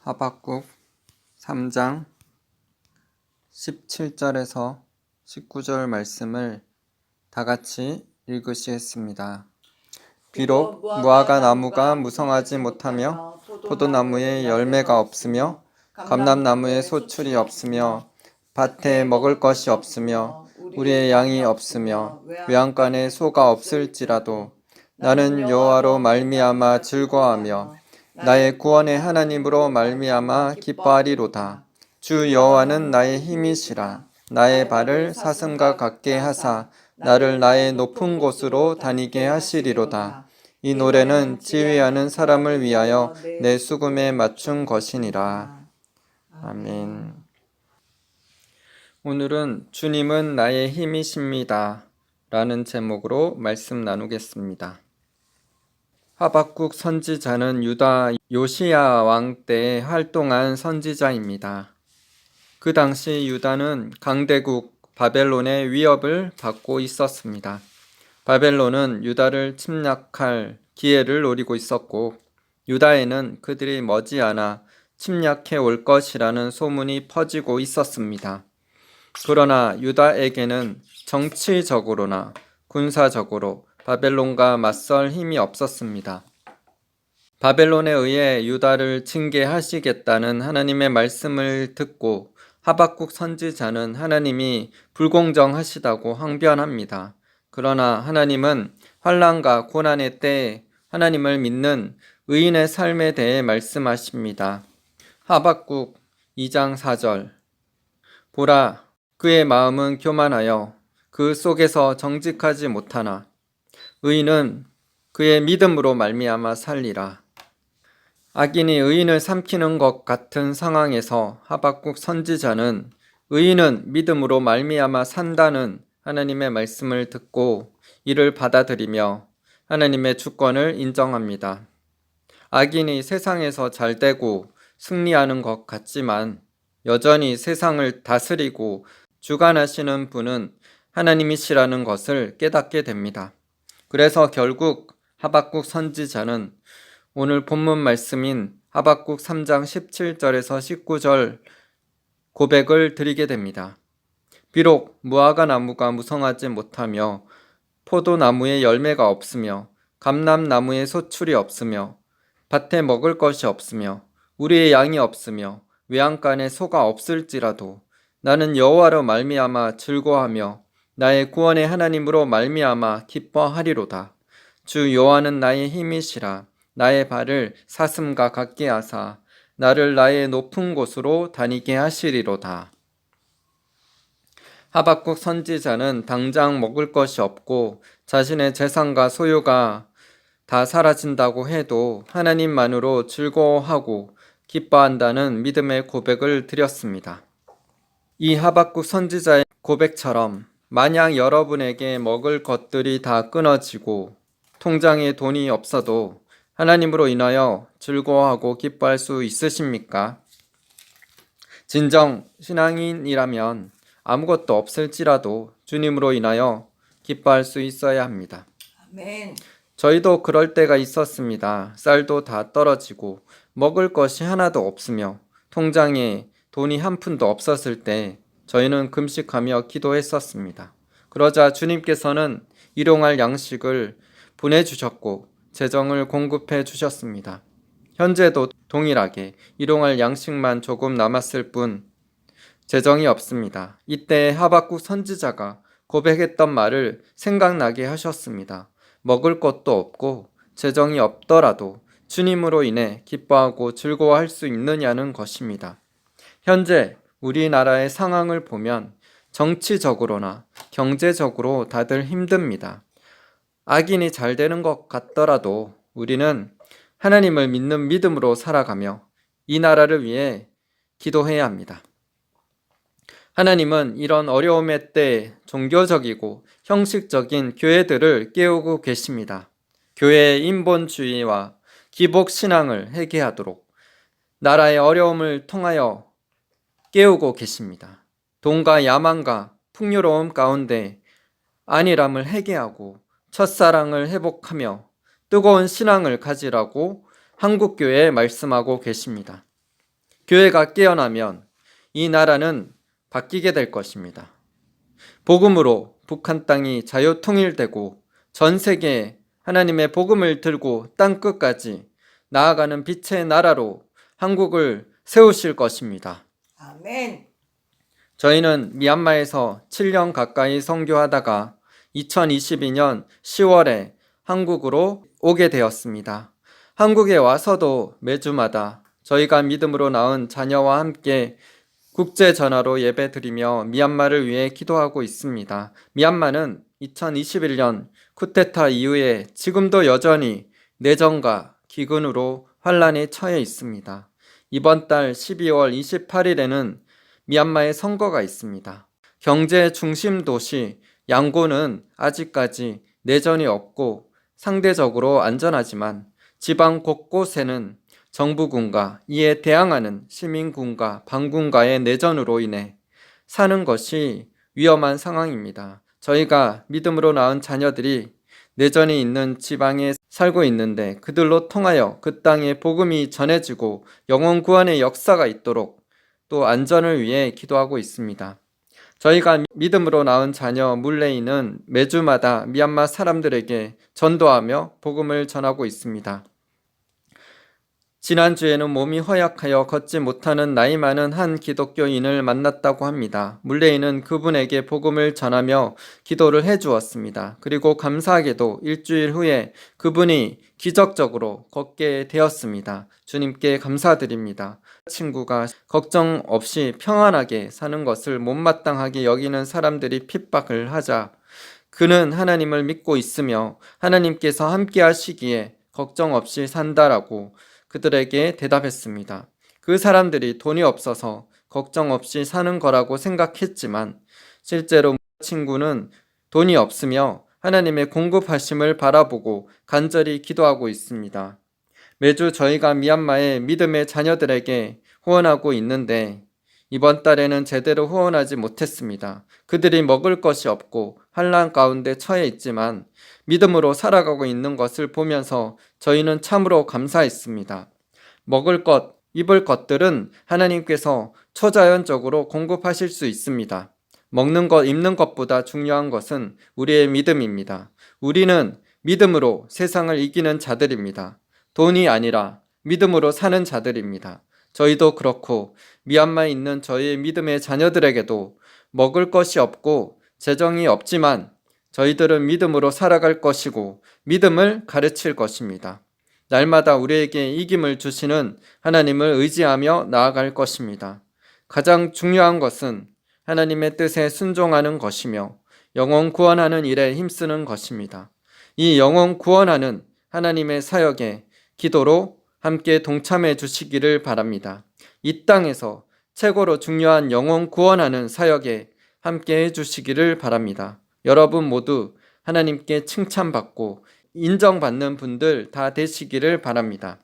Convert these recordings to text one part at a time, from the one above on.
하박국 3장 17절에서 19절 말씀을 다 같이 읽으시겠습니다. 비록 무화과 나무가 무성하지 못하며 포도나무에 열매가 없으며 감람나무에 소출이 없으며 밭에 먹을 것이 없으며 우리의 양이 없으며 외양간에 소가 없을지라도 나는 여호와로 말미암아 즐거워하며 나의 구원의 하나님으로 말미암아 기뻐하리로다. 주 여호와는 나의 힘이시라. 나의 발을 사슴과 같게 하사 나를 나의 높은 곳으로 다니게 하시리로다. 이 노래는 지휘하는 사람을 위하여 내 수금에 맞춘 것이니라. 아멘. 오늘은 주님은 나의 힘이십니다 라는 제목으로 말씀 나누겠습니다. 하박국 선지자는 유다 요시야 왕 때 활동한 선지자입니다. 그 당시 유다는 강대국 바벨론의 위협을 받고 있었습니다. 바벨론은 유다를 침략할 기회를 노리고 있었고 유다에는 그들이 머지않아 침략해 올 것이라는 소문이 퍼지고 있었습니다. 그러나 유다에게는 정치적으로나 군사적으로 바벨론과 맞설 힘이 없었습니다. 바벨론에 의해 유다를 징계하시겠다는 하나님의 말씀을 듣고 하박국 선지자는 하나님이 불공정하시다고 항변합니다. 그러나 하나님은 환난과 고난의 때에 하나님을 믿는 의인의 삶에 대해 말씀하십니다. 하박국 2장 4절 보라, 그의 마음은 교만하여 그 속에서 정직하지 못하나 의인은 그의 믿음으로 말미암아 살리라. 악인이 의인을 삼키는 것 같은 상황에서 하박국 선지자는 의인은 믿음으로 말미암아 산다는 하나님의 말씀을 듣고 이를 받아들이며 하나님의 주권을 인정합니다. 악인이 세상에서 잘되고 승리하는 것 같지만 여전히 세상을 다스리고 주관하시는 분은 하나님이시라는 것을 깨닫게 됩니다. 그래서 결국 하박국 선지자는 오늘 본문 말씀인 하박국 3장 17절에서 19절 고백을 드리게 됩니다. 비록 무화과 나무가 무성하지 못하며 포도나무에 열매가 없으며 감람나무에 소출이 없으며 밭에 먹을 것이 없으며 우리의 양이 없으며 외양간에 소가 없을지라도 나는 여호와로 말미암아 즐거워하며 나의 구원의 하나님으로 말미암아 기뻐하리로다. 주 여호와는 나의 힘이시라. 나의 발을 사슴과 같게 하사 나를 나의 높은 곳으로 다니게 하시리로다. 하박국 선지자는 당장 먹을 것이 없고 자신의 재산과 소유가 다 사라진다고 해도 하나님만으로 즐거워하고 기뻐한다는 믿음의 고백을 드렸습니다. 이 하박국 선지자의 고백처럼 만약 여러분에게 먹을 것들이 다 끊어지고 통장에 돈이 없어도 하나님으로 인하여 즐거워하고 기뻐할 수 있으십니까? 진정 신앙인이라면 아무것도 없을지라도 주님으로 인하여 기뻐할 수 있어야 합니다. 아멘. 저희도 그럴 때가 있었습니다. 쌀도 다 떨어지고 먹을 것이 하나도 없으며 통장에 돈이 한 푼도 없었을 때 저희는 금식하며 기도했었습니다. 그러자 주님께서는 일용할 양식을 보내주셨고 재정을 공급해 주셨습니다. 현재도 동일하게 일용할 양식만 조금 남았을 뿐 재정이 없습니다. 이때 하박국 선지자가 고백했던 말을 생각나게 하셨습니다. 먹을 것도 없고 재정이 없더라도 주님으로 인해 기뻐하고 즐거워할 수 있느냐는 것입니다. 현재 우리나라의 상황을 보면 정치적으로나 경제적으로 다들 힘듭니다. 악인이 잘 되는 것 같더라도 우리는 하나님을 믿는 믿음으로 살아가며 이 나라를 위해 기도해야 합니다. 하나님은 이런 어려움의 때에 종교적이고 형식적인 교회들을 깨우고 계십니다. 교회의 인본주의와 기복신앙을 회개하도록 나라의 어려움을 통하여 깨우고 계십니다. 돈과 야망과 풍요로움 가운데 안일함을 회개하고 첫사랑을 회복하며 뜨거운 신앙을 가지라고 한국교회에 말씀하고 계십니다. 교회가 깨어나면 이 나라는 바뀌게 될 것입니다. 복음으로 북한 땅이 자유통일되고 전 세계에 하나님의 복음을 들고 땅끝까지 나아가는 빛의 나라로 한국을 세우실 것입니다. 아멘. 저희는 미얀마에서 7년 가까이 선교하다가 2022년 10월에 한국으로 오게 되었습니다. 한국에 와서도 매주마다 저희가 믿음으로 낳은 자녀와 함께 국제 전화로 예배드리며 미얀마를 위해 기도하고 있습니다. 미얀마는 2021년 쿠데타 이후에 지금도 여전히 내전과 기근으로 환란에 처해 있습니다. 이번 달 12월 28일에는 미얀마에 선거가 있습니다. 경제 중심 도시 양곤은 아직까지 내전이 없고 상대적으로 안전하지만 지방 곳곳에는 정부군과 이에 대항하는 시민군과 반군과의 내전으로 인해 사는 것이 위험한 상황입니다. 저희가 믿음으로 낳은 자녀들이 내전이 있는 지방에 살고 있는데 그들로 통하여 그 땅에 복음이 전해지고 영혼 구원의 역사가 있도록 또 안전을 위해 기도하고 있습니다. 저희가 믿음으로 낳은 자녀 물레이는 매주마다 미얀마 사람들에게 전도하며 복음을 전하고 있습니다. 지난주에는 몸이 허약하여 걷지 못하는 나이 많은 한 기독교인을 만났다고 합니다. 물레이는 그분에게 복음을 전하며 기도를 해주었습니다. 그리고 감사하게도 일주일 후에 그분이 기적적으로 걷게 되었습니다. 주님께 감사드립니다. 친구가 걱정 없이 평안하게 사는 것을 못마땅하게 여기는 사람들이 핍박을 하자 그는 하나님을 믿고 있으며 하나님께서 함께 하시기에 걱정 없이 산다라고 그들에게 대답했습니다. 그 사람들이 돈이 없어서 걱정 없이 사는 거라고 생각했지만 실제로 친구는 돈이 없으며 하나님의 공급하심을 바라보고 간절히 기도하고 있습니다. 매주 저희가 미얀마의 믿음의 자녀들에게 후원하고 있는데 이번 달에는 제대로 후원하지 못했습니다. 그들이 먹을 것이 없고 환난 가운데 처해 있지만 믿음으로 살아가고 있는 것을 보면서 저희는 참으로 감사했습니다. 먹을 것, 입을 것들은 하나님께서 초자연적으로 공급하실 수 있습니다. 먹는 것, 입는 것보다 중요한 것은 우리의 믿음입니다. 우리는 믿음으로 세상을 이기는 자들입니다. 돈이 아니라 믿음으로 사는 자들입니다. 저희도 그렇고 미얀마에 있는 저희의 믿음의 자녀들에게도 먹을 것이 없고 재정이 없지만 저희들은 믿음으로 살아갈 것이고 믿음을 가르칠 것입니다. 날마다 우리에게 이김을 주시는 하나님을 의지하며 나아갈 것입니다. 가장 중요한 것은 하나님의 뜻에 순종하는 것이며 영혼 구원하는 일에 힘쓰는 것입니다. 이 영혼 구원하는 하나님의 사역에 기도로 함께 동참해 주시기를 바랍니다. 이 땅에서 최고로 중요한 영혼 구원하는 사역에 함께 해 주시기를 바랍니다. 여러분 모두 하나님께 칭찬받고 인정받는 분들 다 되시기를 바랍니다.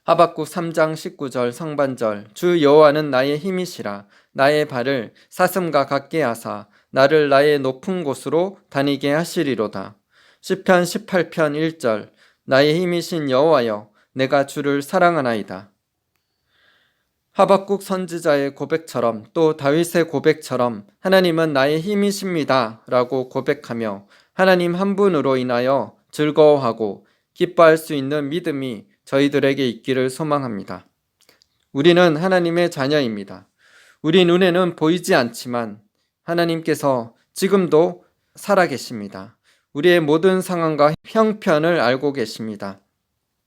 하박국 3장 19절 상반절 주 여호와는 나의 힘이시라 나의 발을 사슴과 같게 하사 나를 나의 높은 곳으로 다니게 하시리로다. 시편 18편 1절 나의 힘이신 여호와여 내가 주를 사랑하나이다. 하박국 선지자의 고백처럼 또 다윗의 고백처럼 하나님은 나의 힘이십니다 라고 고백하며 하나님 한 분으로 인하여 즐거워하고 기뻐할 수 있는 믿음이 저희들에게 있기를 소망합니다. 우리는 하나님의 자녀입니다. 우리 눈에는 보이지 않지만 하나님께서 지금도 살아계십니다. 우리의 모든 상황과 형편을 알고 계십니다.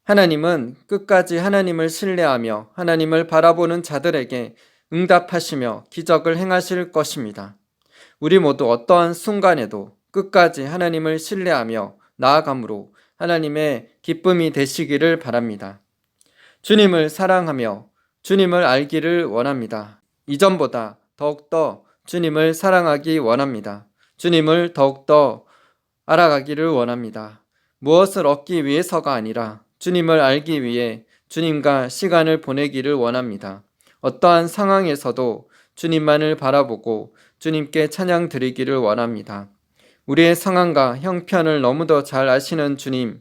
하나님은 끝까지 하나님을 신뢰하며 하나님을 바라보는 자들에게 응답하시며 기적을 행하실 것입니다. 우리 모두 어떠한 순간에도 끝까지 하나님을 신뢰하며 나아감으로 하나님의 기쁨이 되시기를 바랍니다. 주님을 사랑하며 주님을 알기를 원합니다. 이전보다 더욱더 주님을 사랑하기 원합니다. 주님을 더욱더 알아가기를 원합니다. 무엇을 얻기 위해서가 아니라 주님을 알기 위해 주님과 시간을 보내기를 원합니다. 어떠한 상황에서도 주님만을 바라보고 주님께 찬양 드리기를 원합니다. 우리의 상황과 형편을 너무도 잘 아시는 주님,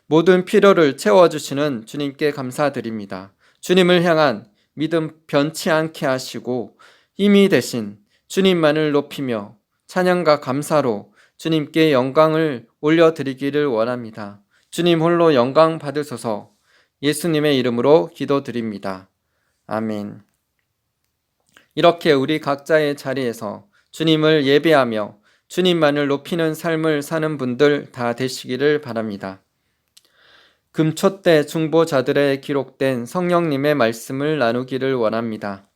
모든 필요를 채워주시는 주님께 감사드립니다. 주님을 향한 믿음 변치 않게 하시고 힘이 되신 주님만을 높이며 찬양과 감사로 주님께 영광을 올려드리기를 원합니다. 주님 홀로 영광 받으소서. 예수님의 이름으로 기도드립니다. 아멘. 이렇게 우리 각자의 자리에서 주님을 예배하며 주님만을 높이는 삶을 사는 분들 다 되시기를 바랍니다. 금초 때 중보자들에 기록된 성령님의 말씀을 나누기를 원합니다.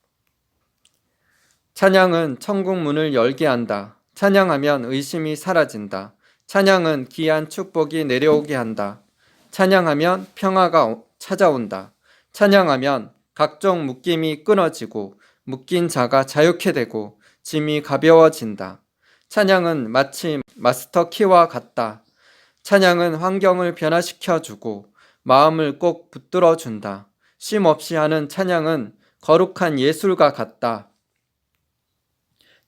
찬양은 천국 문을 열게 한다. 찬양하면 의심이 사라진다. 찬양은 귀한 축복이 내려오게 한다. 찬양하면 평화가 찾아온다. 찬양하면 각종 묶임이 끊어지고 묶인 자가 자유케 되고 짐이 가벼워진다. 찬양은 마치 마스터 키와 같다. 찬양은 환경을 변화시켜주고 마음을 꼭 붙들어준다. 쉼 없이 하는 찬양은 거룩한 예술과 같다.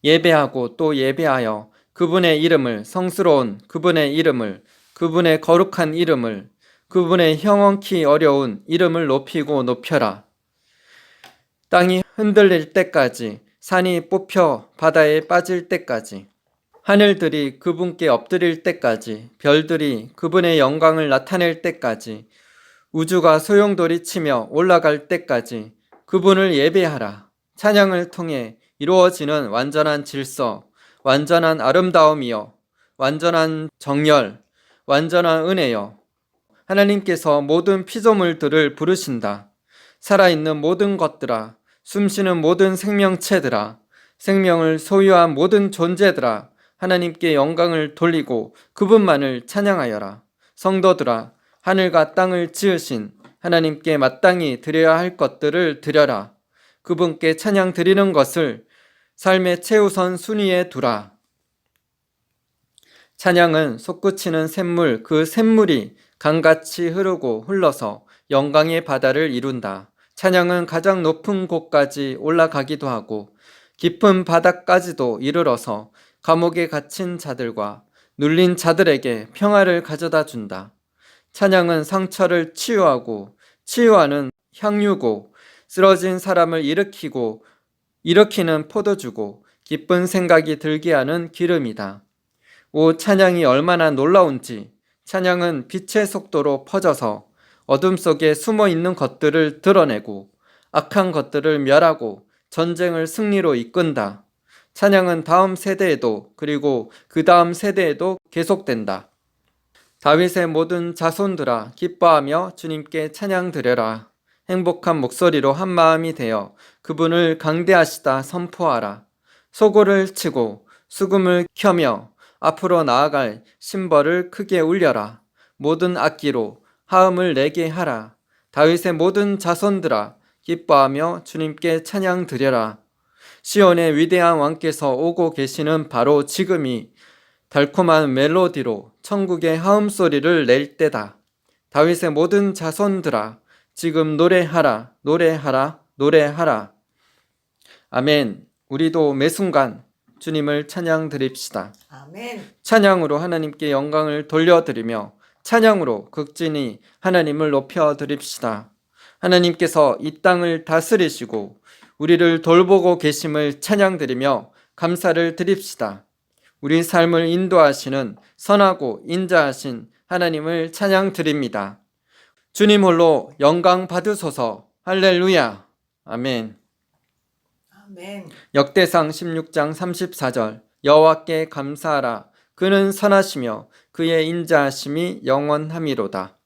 예배하고 또 예배하여 그분의 이름을, 성스러운 그분의 이름을, 그분의 거룩한 이름을, 그분의 형언키 어려운 이름을 높이고 높여라. 땅이 흔들릴 때까지, 산이 뽑혀 바다에 빠질 때까지, 하늘들이 그분께 엎드릴 때까지, 별들이 그분의 영광을 나타낼 때까지, 우주가 소용돌이치며 올라갈 때까지 그분을 예배하라. 찬양을 통해 이루어지는 완전한 질서, 완전한 아름다움이여, 완전한 정열, 완전한 은혜여. 하나님께서 모든 피조물들을 부르신다. 살아있는 모든 것들아, 숨쉬는 모든 생명체들아, 생명을 소유한 모든 존재들아, 하나님께 영광을 돌리고 그분만을 찬양하여라. 성도들아, 하늘과 땅을 지으신 하나님께 마땅히 드려야 할 것들을 드려라. 그분께 찬양 드리는 것을 삶의 최우선 순위에 두라. 찬양은 솟구치는 샘물, 그 샘물이 강같이 흐르고 흘러서 영광의 바다를 이룬다. 찬양은 가장 높은 곳까지 올라가기도 하고 깊은 바다까지도 이르러서 감옥에 갇힌 자들과 눌린 자들에게 평화를 가져다 준다. 찬양은 상처를 치유하고 치유하는 향유고 쓰러진 사람을 일으키는 포도주고 기쁜 생각이 들게 하는 기름이다. 오, 찬양이 얼마나 놀라운지. 찬양은 빛의 속도로 퍼져서 어둠 속에 숨어 있는 것들을 드러내고 악한 것들을 멸하고 전쟁을 승리로 이끈다. 찬양은 다음 세대에도 그리고 그 다음 세대에도 계속된다. 다윗의 모든 자손들아 기뻐하며 주님께 찬양 드려라. 행복한 목소리로 한 마음이 되어 그분을 강대하시다 선포하라. 소고를 치고 수금을 켜며 앞으로 나아갈 심벌을 크게 울려라. 모든 악기로 하음을 내게 하라. 다윗의 모든 자손들아 기뻐하며 주님께 찬양 드려라. 시온의 위대한 왕께서 오고 계시는 바로 지금이 달콤한 멜로디로 천국의 하음 소리를 낼 때다. 다윗의 모든 자손들아 지금 노래하라, 노래하라, 노래하라. 아멘. 우리도 매 순간 주님을 찬양 드립시다. 아멘. 찬양으로 하나님께 영광을 돌려드리며 찬양으로 극진히 하나님을 높여 드립시다. 하나님께서 이 땅을 다스리시고 우리를 돌보고 계심을 찬양 드리며 감사를 드립시다. 우리 삶을 인도하시는 선하고 인자하신 하나님을 찬양 드립니다. 주님 홀로 영광 받으소서. 할렐루야. 아멘. 아멘. 역대상 16장 34절 여호와께 감사하라. 그는 선하시며 그의 인자하심이 영원함이로다.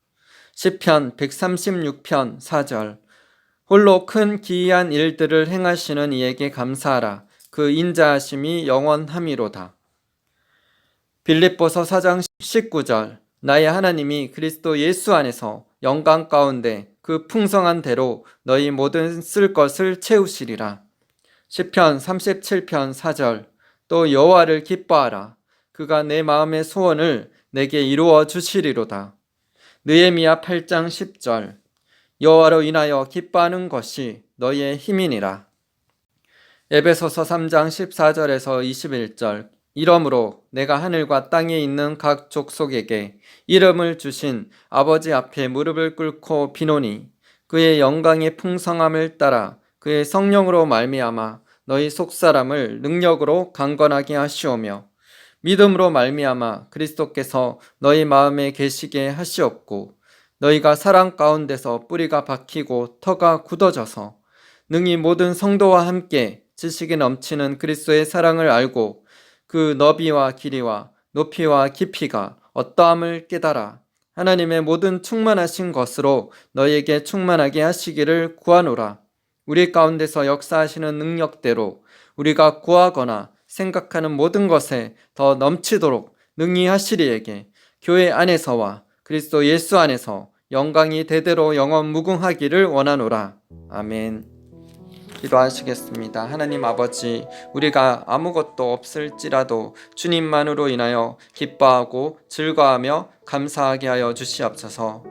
시편 136편 4절 홀로 큰 기이한 일들을 행하시는 이에게 감사하라. 그 인자하심이 영원함이로다. 빌립보서 4장 19절 나의 하나님이 그리스도 예수 안에서 영광 가운데 그 풍성한 대로 너희 모든 쓸 것을 채우시리라. 시편 37편 4절 또 여호와를 기뻐하라. 그가 내 마음의 소원을 내게 이루어 주시리로다. 느헤미야 8장 10절 여호와로 인하여 기뻐하는 것이 너희의 힘이니라. 에베소서 3장 14절에서 21절 이러므로 내가 하늘과 땅에 있는 각 족속에게 이름을 주신 아버지 앞에 무릎을 꿇고 비노니 그의 영광의 풍성함을 따라 그의 성령으로 말미암아 너희 속사람을 능력으로 강건하게 하시오며 믿음으로 말미암아 그리스도께서 너희 마음에 계시게 하시옵고 너희가 사랑 가운데서 뿌리가 박히고 터가 굳어져서 능히 모든 성도와 함께 지식이 넘치는 그리스도의 사랑을 알고 그 너비와 길이와 높이와 깊이가 어떠함을 깨달아 하나님의 모든 충만하신 것으로 너희에게 충만하게 하시기를 구하노라. 우리 가운데서 역사하시는 능력대로 우리가 구하거나 생각하는 모든 것에 더 넘치도록 능히 하시리에게 교회 안에서와 그리스도 예수 안에서 영광이 대대로 영원 무궁하기를 원하노라. 아멘. 기도하시겠습니다. 하나님 아버지, 우리가 아무것도 없을지라도 주님만으로 인하여 기뻐하고 즐거워하며 감사하게 하여 주시옵소서.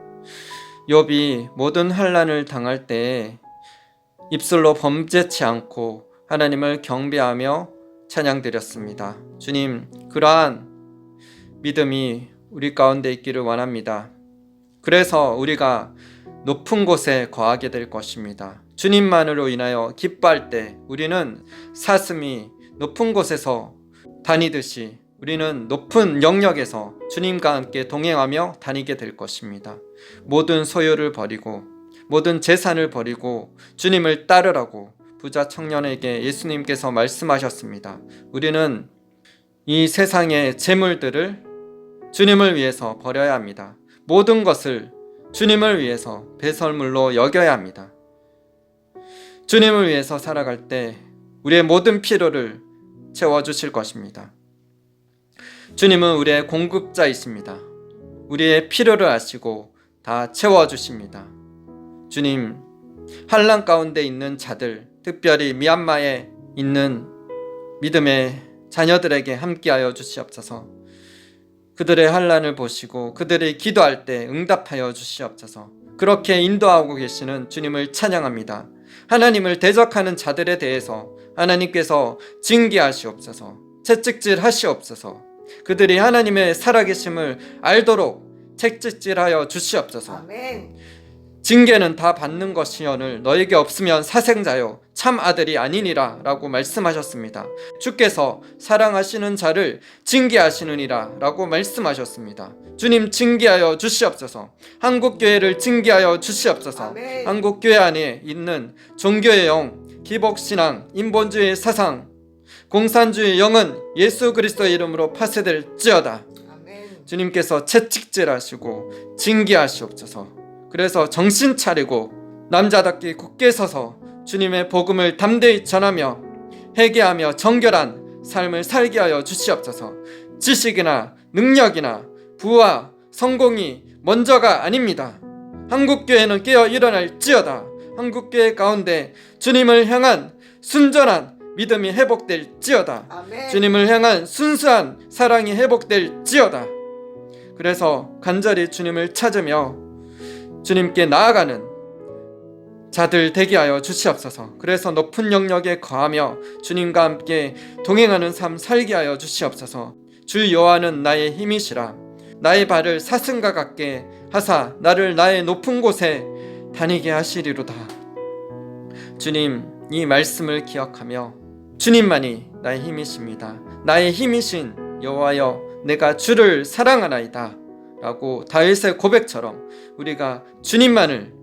욥이 모든 환난을 당할 때에 입술로 범죄치 않고 하나님을 경배하며 찬양드렸습니다. 주님, 그러한 믿음이 우리 가운데 있기를 원합니다. 그래서 우리가 높은 곳에 거하게 될 것입니다. 주님만으로 인하여 기뻐할 때 우리는 사슴이 높은 곳에서 다니듯이 우리는 높은 영역에서 주님과 함께 동행하며 다니게 될 것입니다. 모든 소유를 버리고 모든 재산을 버리고 주님을 따르라고 부자 청년에게 예수님께서 말씀하셨습니다. 우리는 이 세상의 재물들을 주님을 위해서 버려야 합니다. 모든 것을 주님을 위해서 배설물로 여겨야 합니다. 주님을 위해서 살아갈 때 우리의 모든 필요를 채워주실 것입니다. 주님은 우리의 공급자이십니다. 우리의 필요를 아시고 다 채워주십니다. 주님, 환난 가운데 있는 자들, 특별히 미얀마에 있는 믿음의 자녀들에게 함께하여 주시옵소서. 그들의 환난을 보시고 그들이 기도할 때 응답하여 주시옵소서. 그렇게 인도하고 계시는 주님을 찬양합니다. 하나님을 대적하는 자들에 대해서 하나님께서 징계하시옵소서. 채찍질 하시옵소서. 그들이 하나님의 살아계심을 알도록 채찍질하여 주시옵소서. 아멘. 징계는 다 받는 것이오늘 너에게 없으면 사생자요 참 아들이 아니니라 라고 말씀하셨습니다. 주께서 사랑하시는 자를 징계하시느니라 라고 말씀하셨습니다. 주님, 징계하여 주시옵소서. 한국교회를 징계하여 주시옵소서. 아멘. 한국교회 안에 있는 종교의 영, 기복신앙, 인본주의 사상, 공산주의 영은 예수 그리스도의 이름으로 파쇄될지어다. 아멘. 주님께서 채찍질하시고 징계하시옵소서. 그래서 정신 차리고 남자답게 굳게 서서 주님의 복음을 담대히 전하며 회개하며 정결한 삶을 살게 하여 주시옵소서. 지식이나 능력이나 부와 성공이 먼저가 아닙니다. 한국교회는 깨어 일어날지어다. 한국교회 가운데 주님을 향한 순전한 믿음이 회복될지어다. 아멘. 주님을 향한 순수한 사랑이 회복될지어다. 그래서 간절히 주님을 찾으며 주님께 나아가는 자들 되게 하여 주시옵소서. 그래서 높은 영역에 거하며 주님과 함께 동행하는 삶 살게 하여 주시옵소서. 주 여호와는 나의 힘이시라. 나의 발을 사슴과 같게 하사 나를 나의 높은 곳에 다니게 하시리로다. 주님, 이 말씀을 기억하며 주님만이 나의 힘이십니다. 나의 힘이신 여호와여, 내가 주를 사랑하나이다 라고 다윗의 고백처럼 우리가 주님만을,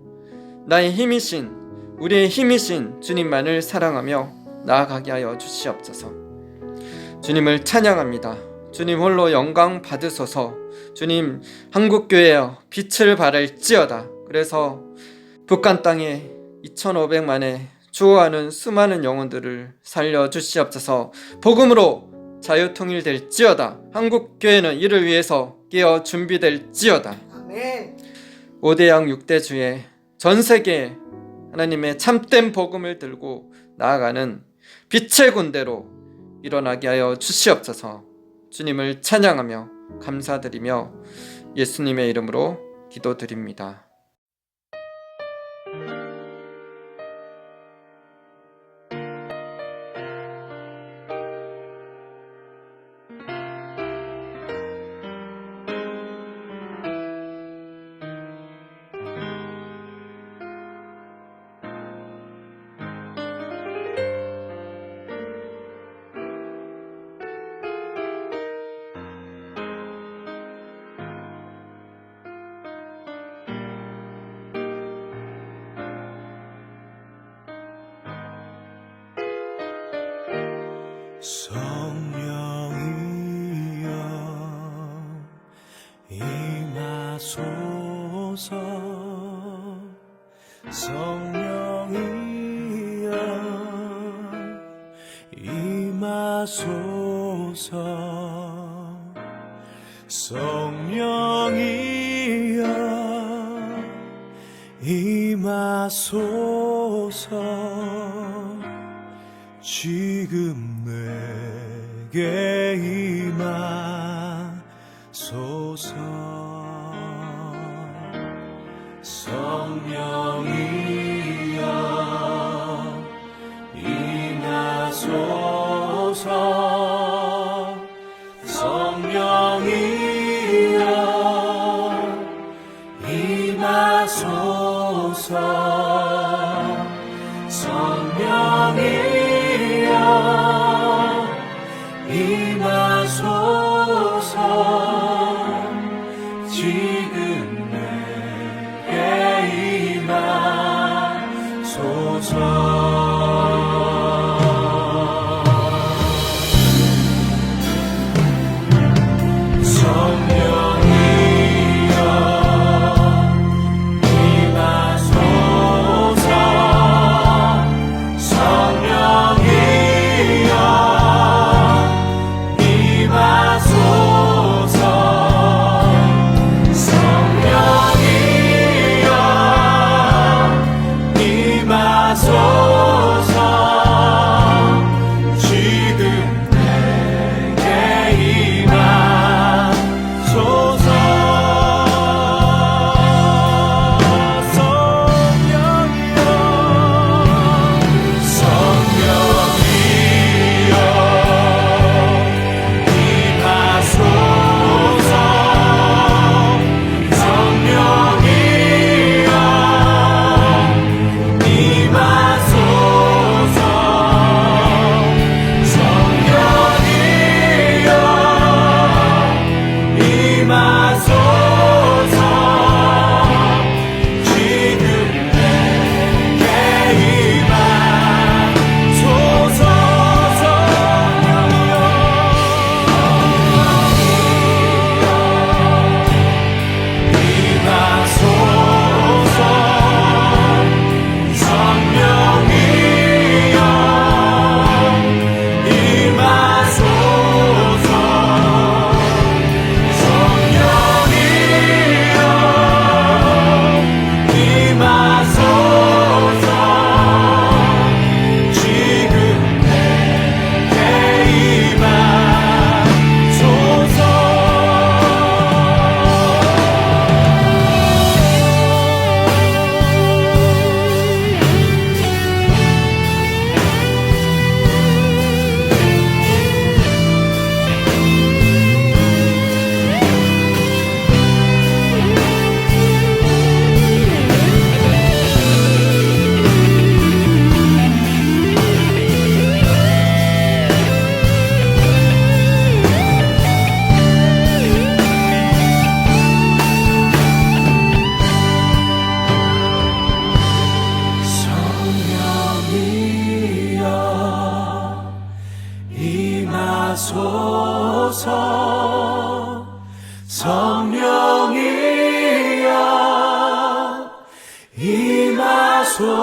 나의 힘이신, 우리의 힘이신 주님만을 사랑하며 나아가게 하여 주시옵소서. 주님을 찬양합니다. 주님 홀로 영광 받으소서. 주님, 한국교회여 빛을 발할지어다. 그래서 북한 땅에 2,500만의 주어하는 수많은 영혼들을 살려주시옵소서. 복음으로 자유통일될지어다. 한국교회는 이를 위해서 깨어 준비될지어다. 아멘. 5대양 6대주의 전세계 하나님의 참된 복음을 들고 나아가는 빛의 군대로 일어나게 하여 주시옵소서. 주님을 찬양하며 감사드리며 예수님의 이름으로 기도드립니다. 성령이여 임하소서 성령이여 임하소서 성령이여 임하소서 지금 내게 임하소서 성령이여 임하소서 성령이여 임하소서 성령이여 임하소서 지금 내게 임하소서 성령이여 임하소서